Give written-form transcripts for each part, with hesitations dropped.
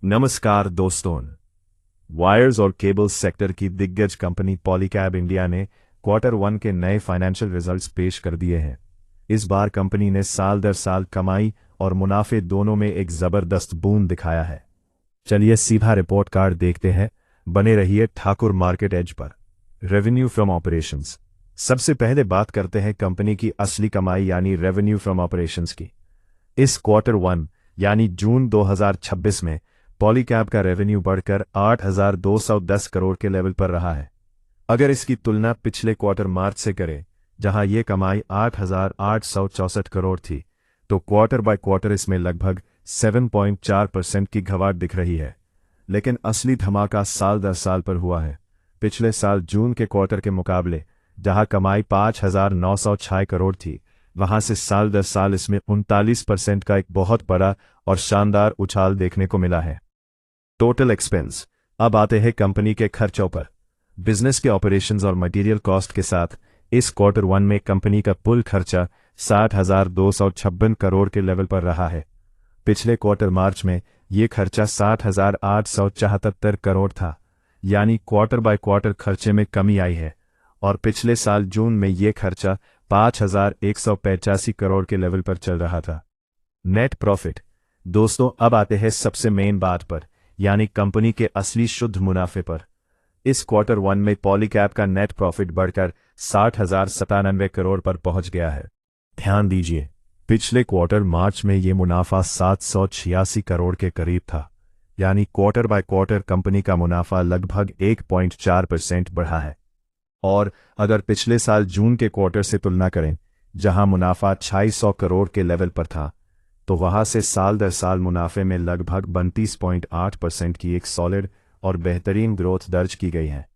नमस्कार दोस्तों। वायर्स और केबल्स सेक्टर की दिग्गज कंपनी पॉलीकैब इंडिया ने क्वार्टर वन के नए फाइनेंशियल रिजल्ट्स पेश कर दिए हैं। इस बार कंपनी ने साल दर साल कमाई और मुनाफे दोनों में एक जबरदस्त बूंद दिखाया है। चलिए सीधा रिपोर्ट कार्ड देखते हैं। बने रहिए ठाकुर मार्केट एज पर। Revenue from operations. सबसे पहले बात करते हैं कंपनी की असली कमाई यानी रेवेन्यू फ्रॉम ऑपरेशंस की। इस क्वार्टर वन यानी जून 2026 में पॉलीकैब का रेवेन्यू बढ़कर 8,210 करोड़ के लेवल पर रहा है। अगर इसकी तुलना पिछले क्वार्टर मार्च से करें, जहां यह कमाई 8,864 करोड़ थी, तो क्वार्टर बाय क्वार्टर इसमें लगभग 7.4% की घटाव दिख रही है। लेकिन असली धमाका साल दर साल पर हुआ है। पिछले साल जून के क्वार्टर के मुकाबले जहां कमाई 5,906 करोड़ थी, वहां से साल दर साल इसमें 39% का एक बहुत बड़ा और शानदार उछाल देखने को मिला है। Total expense. अब आते हैं कंपनी के खर्चों पर। बिजनेस के ऑपरेशंस और मटेरियल कॉस्ट के साथ इस क्वार्टर वन में कंपनी का कुल खर्चा 60,256 करोड़ के लेवल पर रहा है। पिछले क्वार्टर मार्च में ये खर्चा 60,874 करोड़ था, यानी क्वार्टर बाय क्वार्टर खर्चे में कमी आई है। और पिछले साल जून में ये खर्चा 5,185 करोड़ के लेवल पर चल रहा था। Net profit. दोस्तों, अब आते हैं सबसे मेन बात पर, यानी कंपनी के असली शुद्ध मुनाफे पर। इस क्वार्टर वन में पॉलीकैब का नेट प्रॉफिट बढ़कर 60,097 करोड़ पर पहुंच गया है। ध्यान दीजिए, पिछले क्वार्टर मार्च में ये मुनाफा 786 करोड़ के करीब था, यानी क्वार्टर बाय क्वार्टर कंपनी का मुनाफा लगभग 1.4% बढ़ा है। और अगर पिछले साल जून के क्वार्टर से तुलना करें, जहां मुनाफा 600 करोड़ के लेवल पर था, तो वहां से साल दर साल मुनाफे में लगभग 32.8% की एक सॉलिड और बेहतरीन ग्रोथ दर्ज की गई है।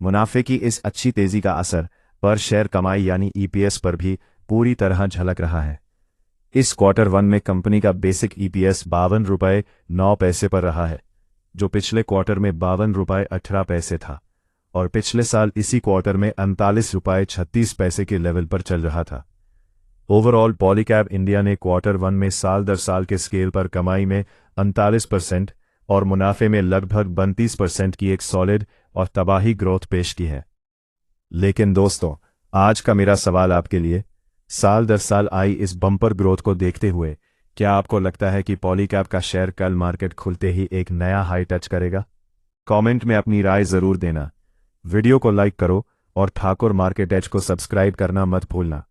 मुनाफे की इस अच्छी तेजी का असर पर शेयर कमाई यानी ईपीएस पर भी पूरी तरह झलक रहा है। इस क्वार्टर वन में कंपनी का बेसिक ईपीएस 52 रुपये 9 पैसे पर रहा है, जो पिछले क्वार्टर में 52 रुपये 18 पैसे था और पिछले साल इसी क्वार्टर में 39 रुपये 36 पैसे के लेवल पर चल रहा था। ओवरऑल पॉलीकैब इंडिया ने क्वार्टर वन में साल दर साल के स्केल पर कमाई में 39% और मुनाफे में लगभग 32% की एक सॉलिड और तबाही ग्रोथ पेश की है। लेकिन दोस्तों, आज का मेरा सवाल आपके लिए, साल दर साल आई इस बम्पर ग्रोथ को देखते हुए क्या आपको लगता है कि पॉलीकैब का शेयर कल मार्केट खुलते ही एक नया हाई टच करेगा? कमेंट में अपनी राय जरूर देना। वीडियो को लाइक करो और ठाकुर मार्केट एज को सब्सक्राइब करना मत भूलना।